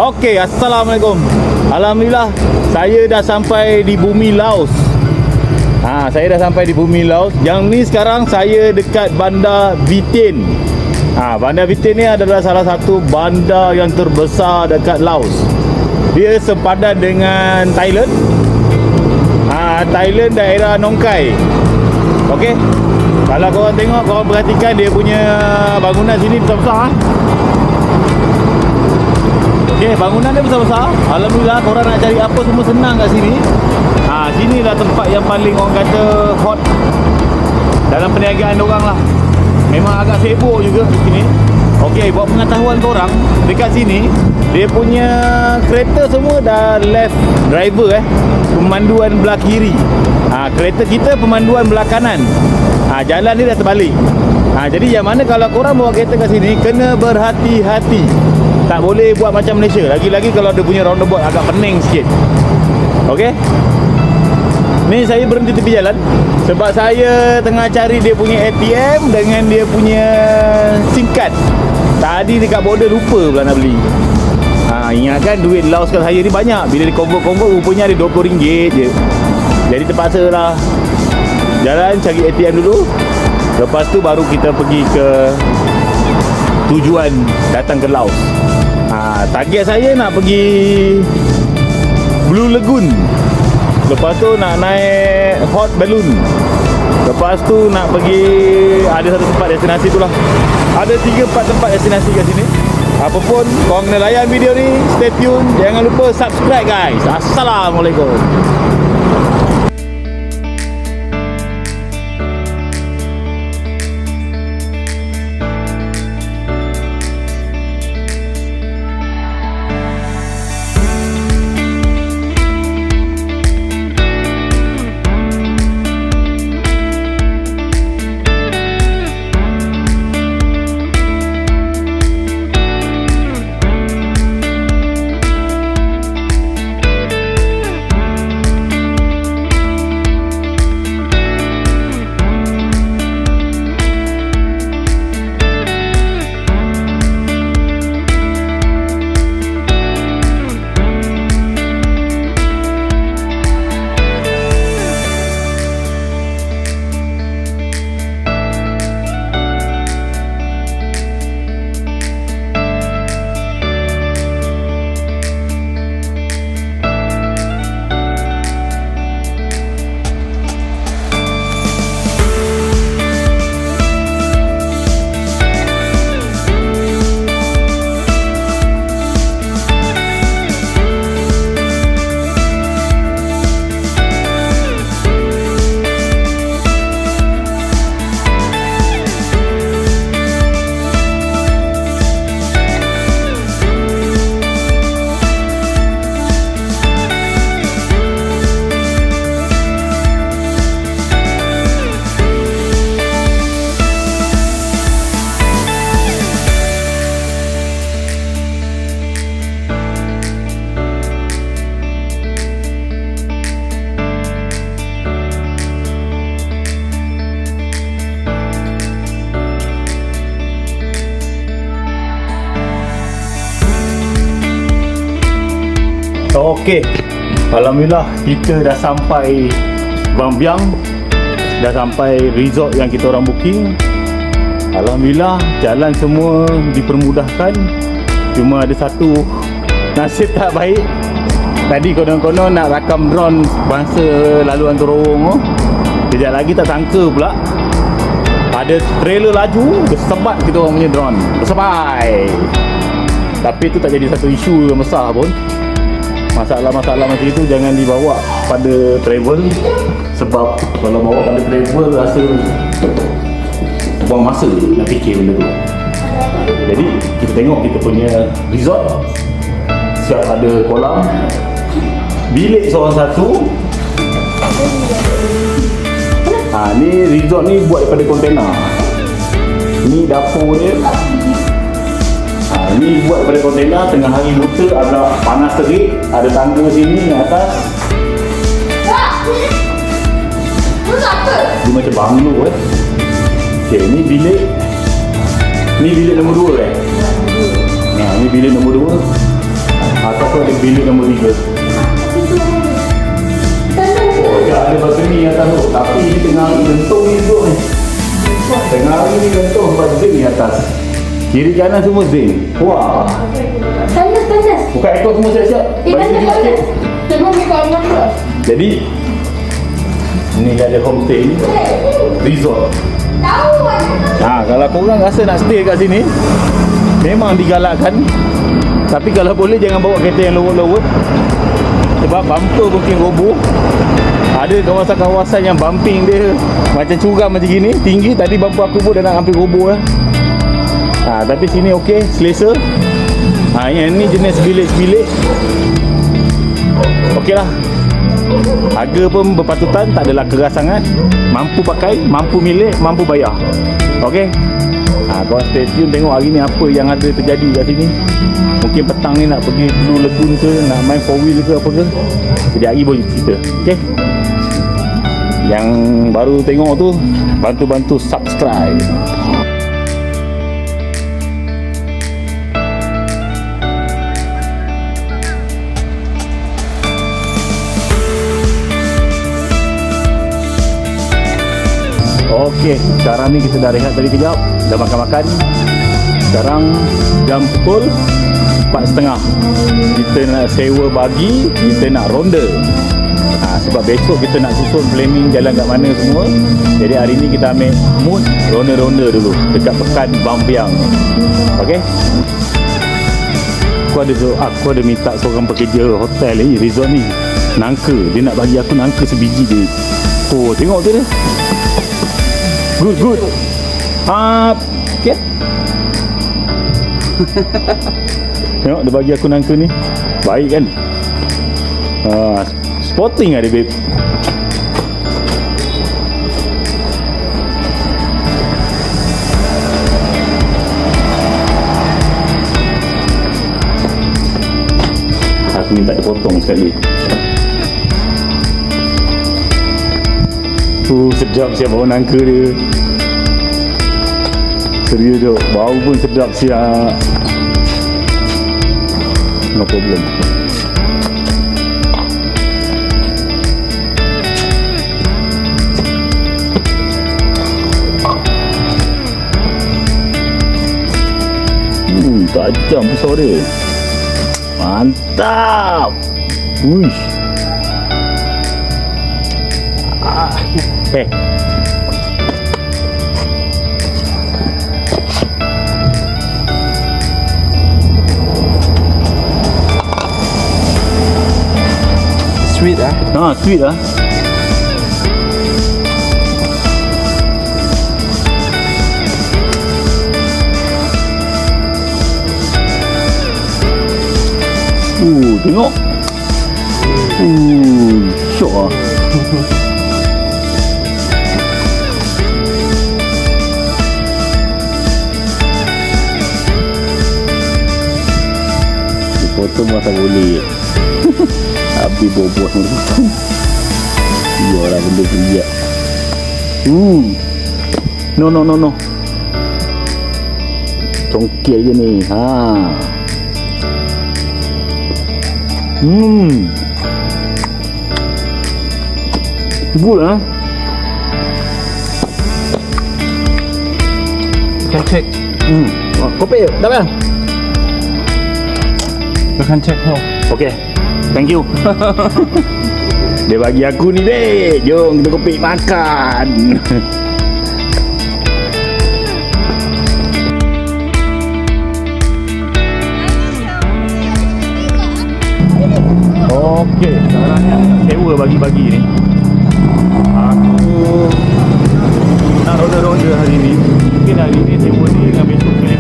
Okey, Assalamualaikum. Alhamdulillah, saya dah sampai di bumi Laos. Saya dah sampai di bumi Laos. Yang ni sekarang saya dekat Bandar Vitin. Bandar Vitin ni adalah salah satu bandar yang terbesar dekat Laos. Dia sepadan dengan Thailand. Thailand daerah Nong Khai. Okey. Kalau korang tengok, korang perhatikan dia punya bangunan sini besar-besar. Okey, bangunan dia besar-besar. Alhamdulillah, korang nak cari apa semua senang kat sini. Sinilah tempat yang paling orang kata hot dalam perniagaan diorang lah. Memang agak sibuk juga di sini. Okey, buat pengetahuan korang, dekat sini dia punya kereta semua dah left driver pemanduan belah kiri. Kereta kita pemanduan belah kanan. Jalan ni dah terbalik. Jadi yang mana kalau korang bawa kereta kat sini, kena berhati-hati. Tak boleh buat macam Malaysia. Lagi-lagi kalau dia punya roundabout agak pening sikit. Okey. Ni saya berhenti tepi jalan sebab saya tengah cari dia punya ATM dengan dia punya SIM card. Tadi dekat border lupa pula nak beli. Ingatkan duit Laos kat saya ni banyak. Bila di convert rupanya ada RM20 je. Jadi terpaksa lah jalan cari ATM dulu. Lepas tu baru kita pergi ke tujuan datang ke Laos. Target saya nak pergi Blue Lagoon. Lepas tu nak naik Hot Balloon. Lepas tu nak pergi, ada satu tempat destinasi tu lah. Ada 3-4 tempat destinasi kat sini. Apa pun, korang kena layan video ni. Stay tune. Jangan lupa subscribe guys. Assalamualaikum. Okey, alhamdulillah kita dah sampai Bang Biang. Dah sampai resort yang kita orang booking. Alhamdulillah jalan semua dipermudahkan. Cuma ada satu nasib tak baik. Tadi konon-konon nak rakam drone bangsa laluan terowong. Kejap lagi tak sangka pula ada trailer laju, bersebat kita orang punya drone. Bersebai. Tapi itu tak jadi satu isu yang besar pun. Masalah-masalah macam itu jangan dibawa pada travel. Sebab kalau bawa pada travel rasa buang masa nak fikir benda tu. Jadi kita tengok kita punya resort siap ada kolam, bilik seorang satu. Ni resort ni buat daripada kontena. Ni dapur dia. Ni buat daripada kontena. Tengah hari buta agak panas terik. Ada tangga sini atas. Dia macam banglo Okay, ni bilik. Ni bilik nombor 2 Ni bilik nombor 2. bilik nombor 3. Oh, ya ada balcony atas tu. Tapi ini tengah hari gentung ni duduk ni. Tengah hari ni gentung sebab zinc ni atas. Kiri kanan semua zinc. Wah. Panas. Buka aircon semua siap-siap. Bagi sikit. Tengok buka aircon. Jadi ni ada homestay ni. Resort. Tahu Kalau korang rasa nak stay kat sini, memang digalakkan. Tapi kalau boleh jangan bawa kereta yang lowot-lowot. Sebab bumper mungkin roboh. Ada kawasan-kawasan yang bumping dia macam curam macam gini, tinggi. Tadi bumper aku pun dah nak hampir roboh lah. Tapi sini okey, selesa. Yang ni jenis bilik-bilik. Okey lah. Harga pun berpatutan, tak adalah keras sangat. Mampu pakai, mampu milik, mampu bayar. Okey. Korang stay tune tengok hari ni apa yang ada terjadi kat sini. Mungkin petang ni nak pergi Blue Lagoon ke, nak main 4-wheel ke apa ke. Jadi hari boleh cerita. Okey. Yang baru tengok tu, bantu-bantu subscribe. Okey, sekarang ni kita dah rehat tadi kejap. Dah makan-makan. Sekarang jam pukul 4.30. Kita nak sewa bagi, kita nak ronda. Sebab besok kita nak susun planning jalan kat mana semua. Jadi hari ni kita ambil mood ronda-ronda dulu dekat Pekan Bambiang. Okey. Aku ada minta seorang pekerja hotel ni, resort ni, nangka. Dia nak bagi aku nangka sebiji je. Oh, tengok tu dia. Good. Okay. Tengok dia bagi aku nangka ni. Baik kan? Sporting ada babe. Aku minta dia potong sekali. Sedap siap bau nangka dia. Serius tu, bau pun sedap siap. No problem. Tajam pisau dia. Mantap. Uish. Sweet ah. Sweet ah. Tengok. Syok ah. Potong masa boleh. Habis bobot potong. Iyalah benda keriak. No. Congkir je ni. Good ah. Can check. Kopi dah bang. You can check how. Okay. Thank you. Dia bagi aku ni dek. Jom kita kopi makan. Okey, sekarang ni nak sewa bagi-bagi ni. Aku nak ronda-ronda hari ni. Mungkin hari ni sewa ni dengan besok ni.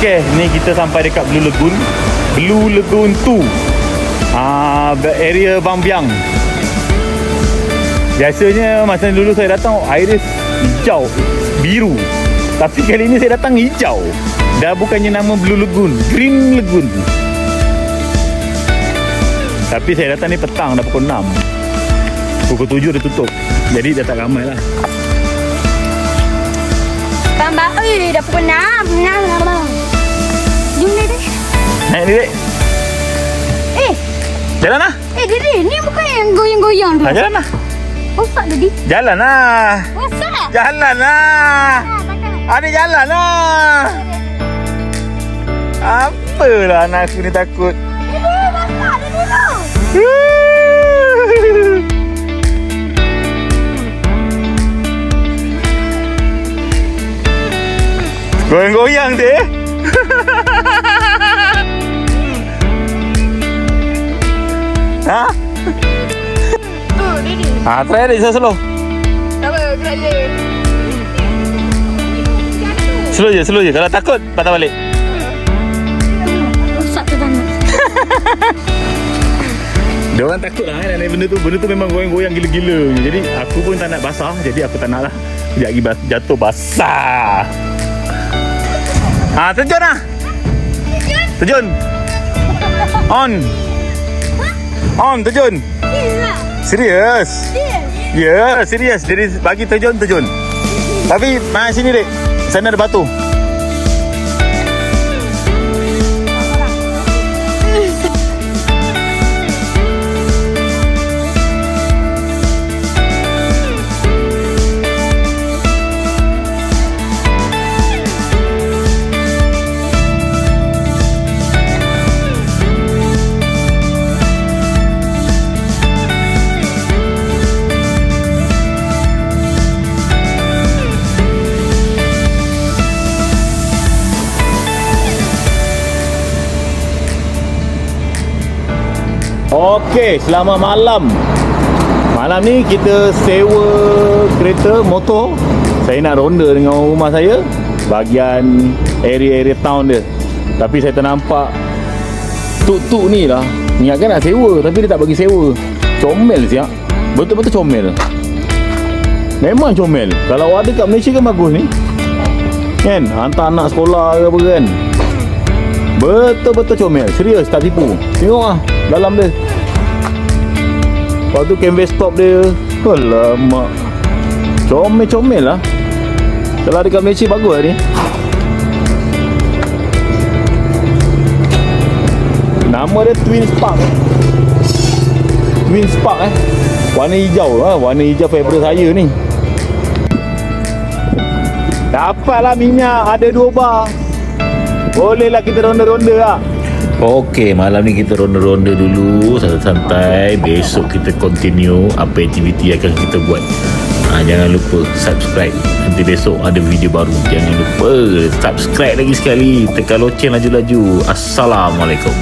Okey, ni kita sampai dekat Blue Lagoon. Blue Lagoon 2. Area Bambiang. Biasanya masa dulu saya datang air dia hijau, biru. Tapi kali ni saya datang hijau. Dah bukannya nama Blue Lagoon, Green Lagoon. Tapi saya datang ni petang, dah pukul 6. Pukul 7 dah tutup. Jadi dah tak ramai lah. Tambah, dah pukul 6. Jom ni deh. Naik ni dek. Jalan lah. Didi, ni bukan yang goyang-goyang tu. Jalan lah. Rosak Didi. Jalan lah. Rosak. Jalan lah. Adik jalan lah. Apalah anak aku ni takut. Didi, rosak Didi tu. Goyang-goyang deh. Ha? Didi. Try adik slow. Tak apa, gerak je. Slow je. Kalau takut, patah balik. Rosak tu tanah. Dia orang takut lah nak naik benda tu. Benda tu memang goyang-goyang gila-gila. Jadi aku pun tak nak basah. Jadi aku tak nak lah. Sekejap lagi jatuh basah. Terjun lah. Terjun. On, terjun. Serius? Ya, serius. Jadi bagi terjun. Tapi sini dek. Sana ada batu. Okey, selamat malam. Malam ni kita sewa kereta motor. Saya nak ronda dengan rumah saya, bahagian area town dia. Tapi saya ternampak tuk-tuk ni lah. Ingatkan nak sewa, tapi dia tak bagi sewa. Comel siap. Betul-betul comel. Memang comel. Kalau ada kat Malaysia kan bagus ni. Kan? Hantar anak sekolah ke apa kan. Betul-betul comel. Serius, tak tipu. Tengok lah dalam dia. Lepas tu canvas top dia. Alamak, comel-comel lah. Kalau dekat Malaysia bagus lah ni. Nama dia Twin Spark. Twin Spark warna hijau lah. Warna hijau favourite saya ni. Dapatlah minyak. Ada 2 bar. Bolehlah kita ronda-ronda lah. Okey, malam ni kita ronda-ronda dulu, santai-santai. Besok kita continue apa aktiviti akan kita buat. Jangan lupa subscribe. Nanti besok ada video baru. Jangan lupa subscribe lagi sekali. Tekan loceng laju-laju. Assalamualaikum.